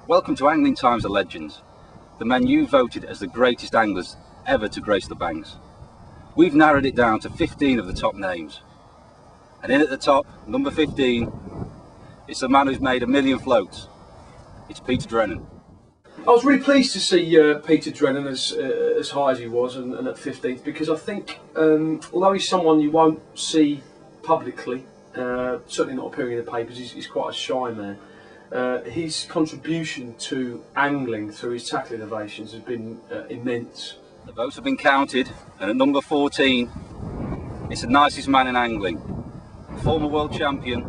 Welcome to Angling Times of Legends, the men you voted as the greatest anglers ever to grace the banks. We've narrowed it down to 15 of the top names. And in at the top, number 15, it's the man who's made 1 million floats. It's Peter Drennan. I was really pleased to see Peter Drennan as high as he was and at 15th, because I think although he's someone you won't see publicly, certainly not appearing in the papers, he's quite a shy man. His contribution to angling through his tackle innovations has been immense. The votes have been counted, and at number 14, it's the nicest man in angling, former world champion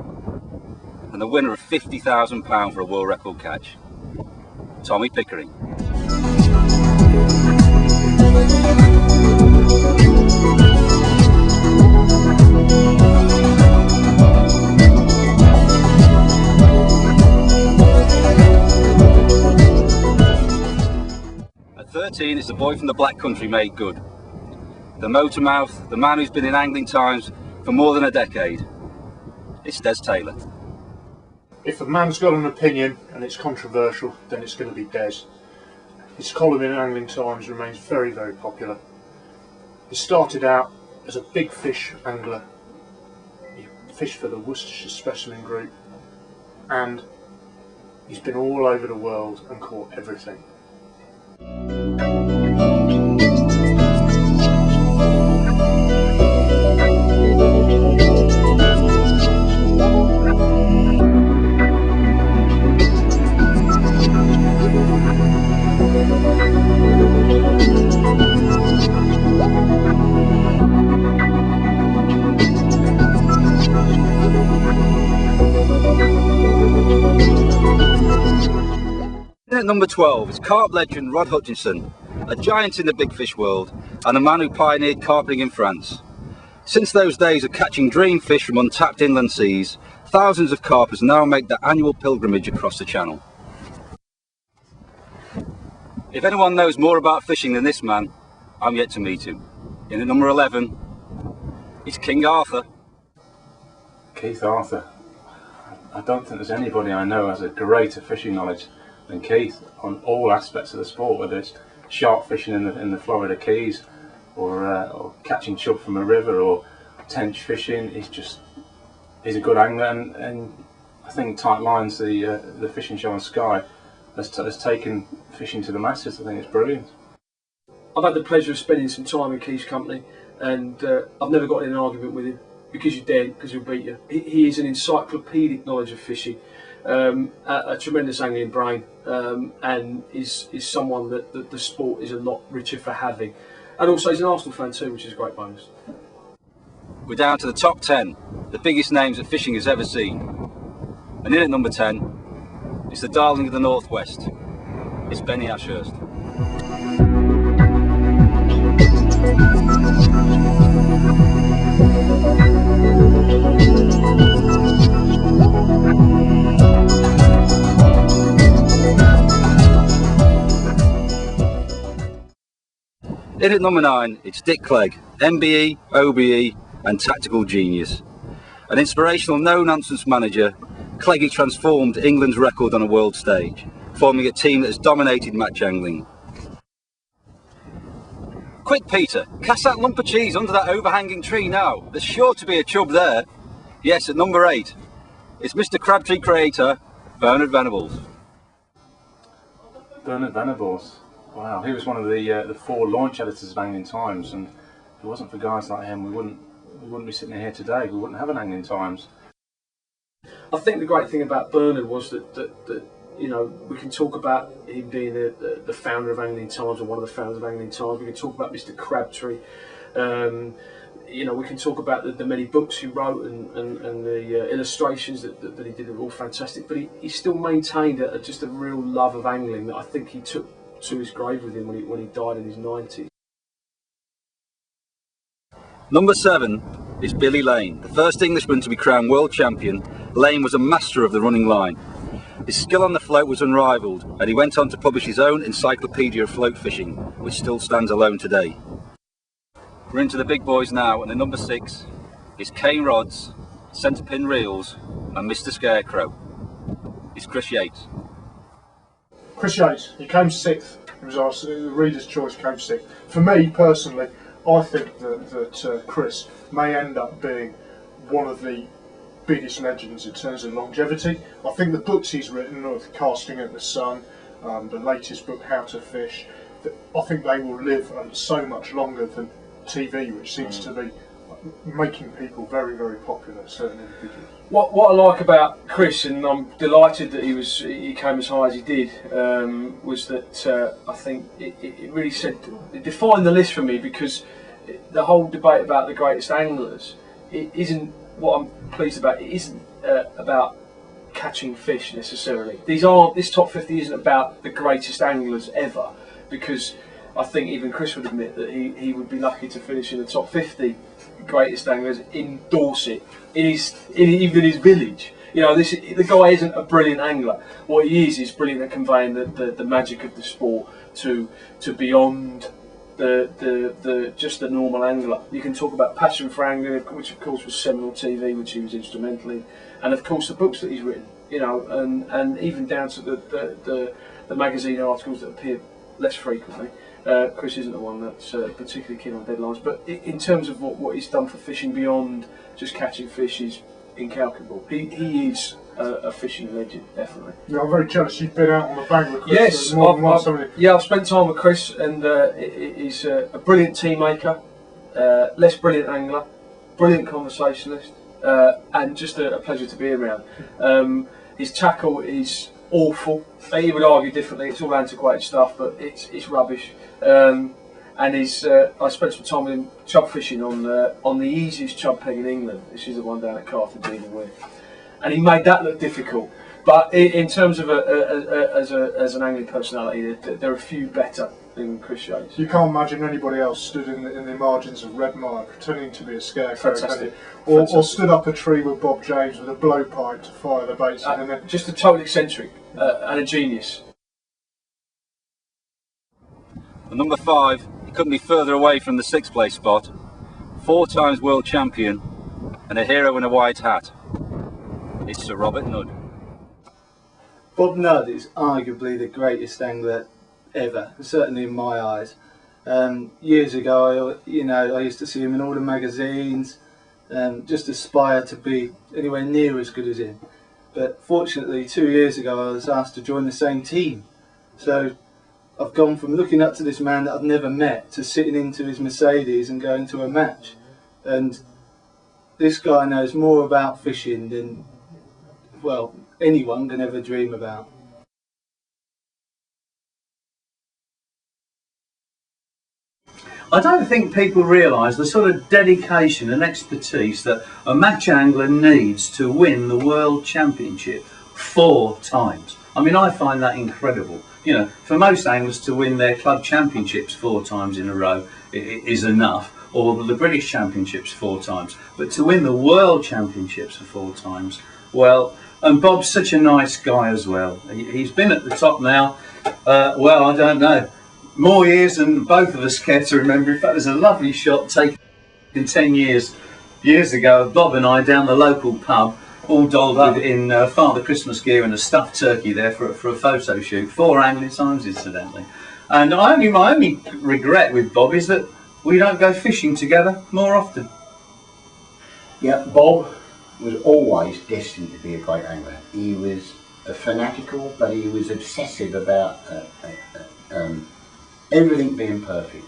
and the winner of £50,000 for a world record catch, Tommy Pickering. At 13, it's the boy from the Black Country made good. The motor mouth, the man who's been in Angling Times for more than a decade. It's Des Taylor. If a man's got an opinion and it's controversial, then it's going to be Des. His column in Angling Times remains very, very popular. He started out as a big fish angler. He fished for the Worcestershire Specimen Group, and he's been all over the world and caught everything. At number 12 is carp legend Rod Hutchinson, a giant in the big fish world and a man who pioneered carping in France. Since those days of catching dream fish from untapped inland seas, thousands of carpers now make their annual pilgrimage across the channel. If anyone knows more about fishing than this man, I'm yet to meet him. In at number 11, it's King Arthur. Keith Arthur. I don't think there's anybody I know has a greater fishing knowledge than Keith on all aspects of the sport, whether it's shark fishing in the Florida Keys or catching chub from a river or tench fishing. He's a good angler, and I think Tight Lines, the fishing show on Sky, has taken fishing to the masses. I think it's brilliant. I've had the pleasure of spending some time in Keith's company, and I've never got in an argument with him, because you dare, because he'll beat you. He is an encyclopedic knowledge of fishing, a tremendous angling brain, and is someone that the sport is a lot richer for having. And also he's an Arsenal fan too, which is a great bonus. We're down to the top 10, the biggest names that fishing has ever seen. And in at number 10, it's the darling of the Northwest. It's Benny Ashurst. In at number 9, it's Dick Clegg, MBE, OBE and tactical genius. An inspirational no-nonsense manager, Cleggy transformed England's record on a world stage, forming a team that has dominated match angling. Quick Peter, cast that lump of cheese under that overhanging tree now. There's sure to be a chub there. Yes, at number 8, it's Mr. Crabtree creator, Bernard Venables. Bernard Venables. Wow, he was one of the 4 launch editors of Angling Times, and if it wasn't for guys like him, we wouldn't be sitting here today. We wouldn't have an Angling Times. I think the great thing about Bernard was that you know, we can talk about him being the founder of Angling Times, or one of the founders of Angling Times. We can talk about Mr. Crabtree. You know, we can talk about the many books he wrote and the illustrations that he did. Are all fantastic, but he still maintained just a real love of angling that I think he took to his grave with him when he died in his 90s. Number 7 is Billy Lane. The first Englishman to be crowned world champion, Lane was a master of the running line. His skill on the float was unrivaled, and he went on to publish his own encyclopedia of float fishing, which still stands alone today. We're into the big boys now, and the number 6 is Cane Rods, Centre Pin Reels, and Mr Scarecrow. It's Chris Yates. Chris Yates, he came 6th. He was asked, the Reader's Choice came 6th. For me personally, I think that Chris may end up being one of the biggest legends in terms of longevity. I think the books he's written, of Casting at the Sun, the latest book, How to Fish, I think they will live so much longer than TV, which seems to be making people very, very popular, certain individuals. What I like about Chris, and I'm delighted that he came as high as he did, was that I think it really it defined the list for me, because the whole debate about the greatest anglers, it isn't what I'm pleased about. It isn't about catching fish necessarily. This top 50 isn't about the greatest anglers ever, because I think even Chris would admit that he would be lucky to finish in the top 50 greatest anglers in Dorset, even his village. You know, the guy isn't a brilliant angler. What he is brilliant at conveying the magic of the sport to beyond the just the normal angler. You can talk about Passion for Angling, which of course was seminal TV, which he was instrumental in, and of course the books that he's written. You know, and even down to the magazine articles that appear less frequently. Chris isn't the one that's particularly keen on deadlines, but in terms of what he's done for fishing beyond just catching fish, is incalculable. He is a fishing legend, definitely. Yeah, I'm very jealous you've been out on the bank with Chris. Yes, I've spent time with Chris, and he's a brilliant team maker, less brilliant angler, brilliant conversationalist, and just a pleasure to be around. His tackle is awful. He would argue differently. It's all antiquated stuff, but it's rubbish. And I spent some time with him chub fishing on the easiest chub peg in England. This is the one down at Carthage with, and he made that look difficult. But in terms of as an angling personality, there are a few better than Chris Yates. You can't imagine anybody else stood in the margins of Red Mire pretending to be a scarecrow, Fantastic. Or stood up a tree with Bob James with a blowpipe to fire the baits. And then just a total eccentric and a genius. The number 5, he couldn't be further away from the 6th place spot. 4 times world champion and a hero in a white hat. It's Sir Robert Nudd. Bob Nudd is arguably the greatest angler ever, certainly in my eyes. Years ago, I used to see him in all the magazines, just aspire to be anywhere near as good as him. But fortunately, 2 years ago, I was asked to join the same team. So I've gone from looking up to this man that I've never met to sitting into his Mercedes and going to a match. And this guy knows more about fishing than, well, anyone can ever dream about. I don't think people realise the sort of dedication and expertise that a match angler needs to win the World Championship 4 times. I mean, I find that incredible. You know, for most anglers to win their club championships 4 times in a row is enough, or the British Championships 4 times. But to win the World Championships 4 times, well, and Bob's such a nice guy as well. He's been at the top now, well, I don't know, more years than both of us care to remember. In fact, there's a lovely shot taken 10 years ago of Bob and I down the local pub, all dolled up in Father Christmas gear and a stuffed turkey there for a photo shoot. 4 angling times, incidentally. And my only regret with Bob is that we don't go fishing together more often. Yeah, Bob was always destined to be a great angler. He was a fanatical, but he was obsessive about everything being perfect.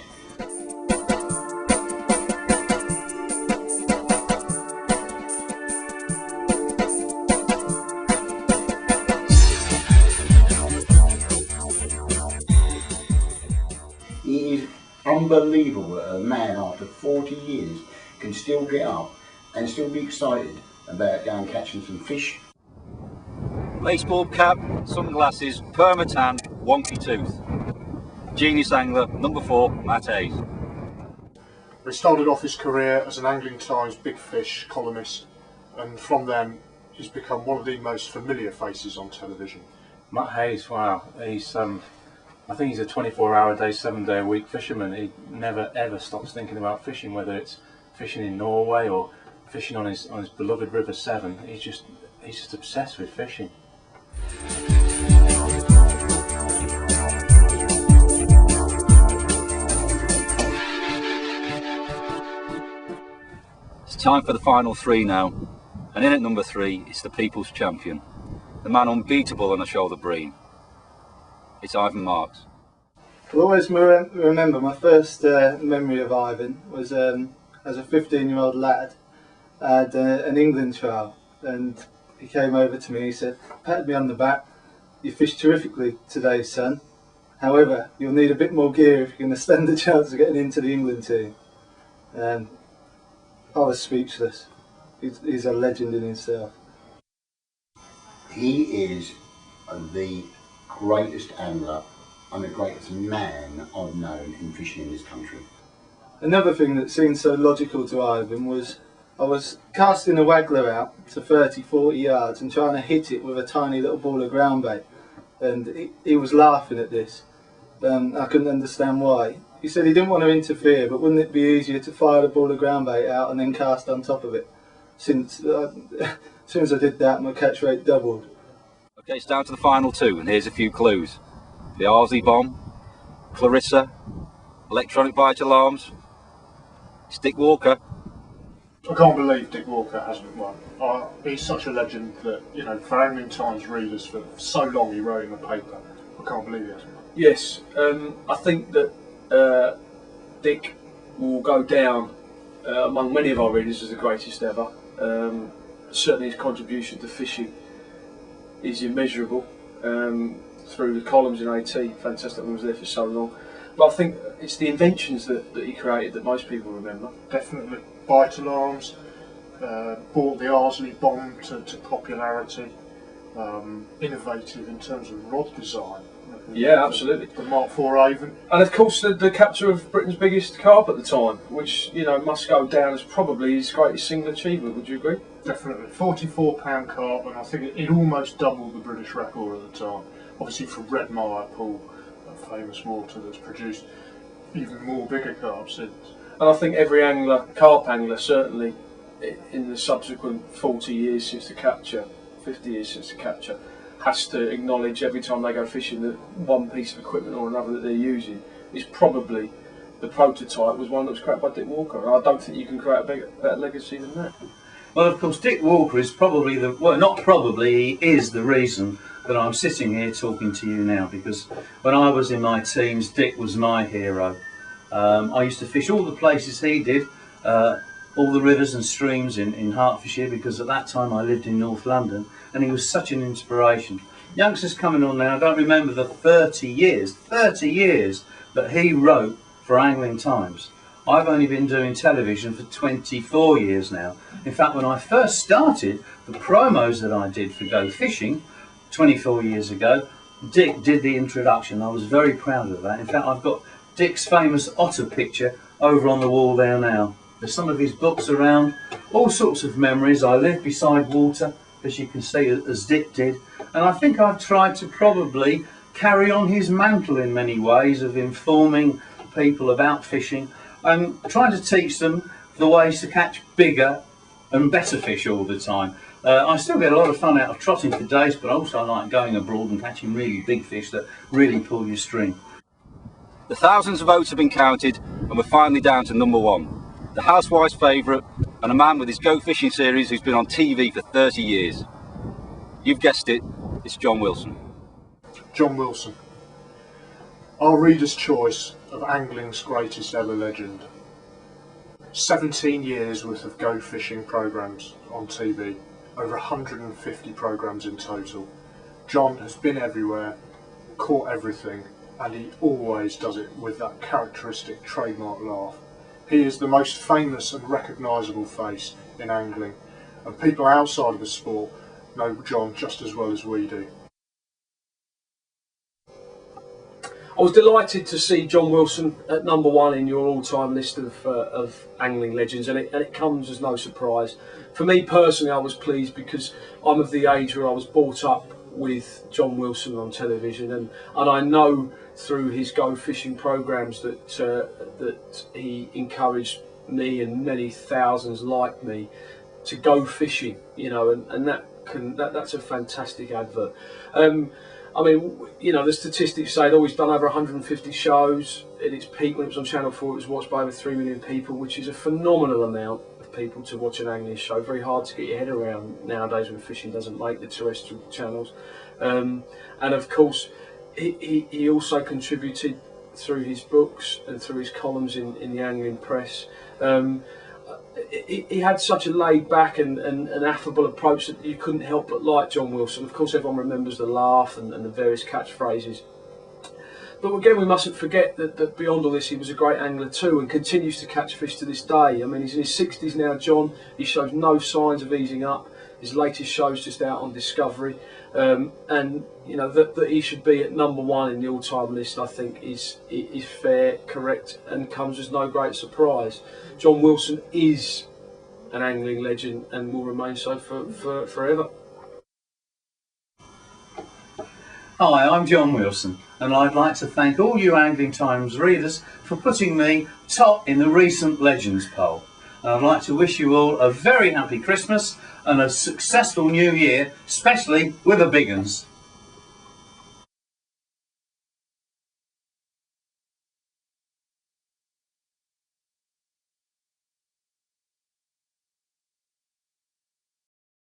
It is unbelievable that a man after 40 years can still get up and still be excited about going catching some fish. Baseball cap, sunglasses, permatan, wonky tooth. Genius angler, number 4, Matt Hayes. he started off his career as an Angling Times Big Fish columnist, and from then he's become one of the most familiar faces on television. Matt Hayes, wow, he's I think he's a 24-hour-a-day, 7-day-a-week fisherman. He never ever stops thinking about fishing, whether it's fishing in Norway or fishing on his beloved River Severn. He's just obsessed with fishing. It's time for the final three now, and in at number 3 is the people's champion, the man unbeatable on a shoulder bream. It's Ivan Marks. I'll always remember my first memory of Ivan was as a 15-year-old lad. I had an England trial, and he came over to me and he said, patted me on the back, "You fished terrifically today, son. However, you'll need a bit more gear if you're going to stand a chance of getting into the England team." I was speechless. He's a legend in himself. He is the greatest angler and the greatest man I've known in fishing in this country. Another thing that seemed so logical to Ivan was I was casting a waggler out to 30-40 yards and trying to hit it with a tiny little ball of ground bait, and he was laughing at this. I couldn't understand why. He said he didn't want to interfere, but wouldn't it be easier to fire the ball of ground bait out and then cast on top of it? Since as soon as I did that, my catch rate doubled. Okay, it's down to the final 2, and here's a few clues. The Arsley bomb, Clarissa, electronic bite alarms. It's Dick Walker. I can't believe Dick Walker hasn't won. He's such a legend that, you know, for Angling Times readers for so long he wrote in the paper. I can't believe he hasn't won. Yes, I think that Dick will go down among many of our readers as the greatest ever. Certainly his contribution to fishing is immeasurable. Through the columns in AT, fantastic, one was there for so long. But I think it's the inventions that he created that most people remember. Definitely. Bite alarms, brought the Arsley bomb to popularity, innovative in terms of rod design. Yeah, absolutely. The Mark IV Avon. And of course the capture of Britain's biggest carp at the time, which, you know, must go down as probably his greatest single achievement, would you agree? Definitely. 44-pound carp, and I think it almost doubled the British record at the time. Obviously from Red Mire Pool, a famous water that's produced even more bigger carp since. And I think every angler, carp angler certainly, in the subsequent 40 years since the capture, 50 years since the capture, has to acknowledge every time they go fishing that one piece of equipment or another that they're using is probably, the prototype was one that was created by Dick Walker. And I don't think you can create a better legacy than that. Well, of course, Dick Walker is probably not probably, he is the reason that I'm sitting here talking to you now, because when I was in my teens, Dick was my hero. I used to fish all the places he did, all the rivers and streams in Hertfordshire, because at that time I lived in North London, and he was such an inspiration. Youngsters coming on now don't remember the 30 years that he wrote for Angling Times. I've only been doing television for 24 years now. In fact, when I first started, the promos that I did for Go Fishing 24 years ago, Dick did the introduction. I was very proud of that. In fact, I've got Dick's famous otter picture over on the wall there now. There's some of his books around, all sorts of memories. I live beside water, as you can see, as Dick did. And I think I've tried to probably carry on his mantle in many ways of informing people about fishing and trying to teach them the ways to catch bigger and better fish all the time. I still get a lot of fun out of trotting for days, but also I like going abroad and catching really big fish that really pull your string. The thousands of votes have been counted, and we're finally down to number 1, the housewife's favourite, and a man with his Go Fishing series who's been on TV for 30 years. You've guessed it, it's John Wilson. John Wilson. Our reader's choice of angling's greatest ever legend. 17 years worth of Go Fishing programmes on TV, over 150 programmes in total. John has been everywhere, caught everything, and he always does it with that characteristic trademark laugh. He is the most famous and recognisable face in angling, and people outside of the sport know John just as well as we do. I was delighted to see John Wilson at number 1 in your all-time list of angling legends, and it comes as no surprise. For me personally, I was pleased because I'm of the age where I was brought up with John Wilson on television, and I know through his go fishing programs that he encouraged me and many thousands like me to go fishing, you know, and that's a fantastic advert. I mean, you know, the statistics say he's done over 150 shows. At its peak, when it was on Channel 4, it was watched by over 3 million people, which is a phenomenal amount of people to watch an angling show. Very hard to get your head around nowadays when fishing doesn't make the terrestrial channels. And of course, he also contributed through his books and through his columns in the angling press. He had such a laid back and affable approach that you couldn't help but like John Wilson. Of course, everyone remembers the laugh and the various catchphrases. But again, we mustn't forget that beyond all this, he was a great angler too, and continues to catch fish to this day. I mean, he's in his 60s now, John. He shows no signs of easing up. His latest show's just out on Discovery, and you know that he should be at #1 in the all-time list, I think is fair, correct, and comes as no great surprise. John Wilson is an angling legend and will remain so for forever. Hi, I'm John Wilson, and I'd like to thank all you Angling Times readers for putting me top in the recent Legends poll. And I'd like to wish you all a very happy Christmas and a successful New Year, especially with the big uns.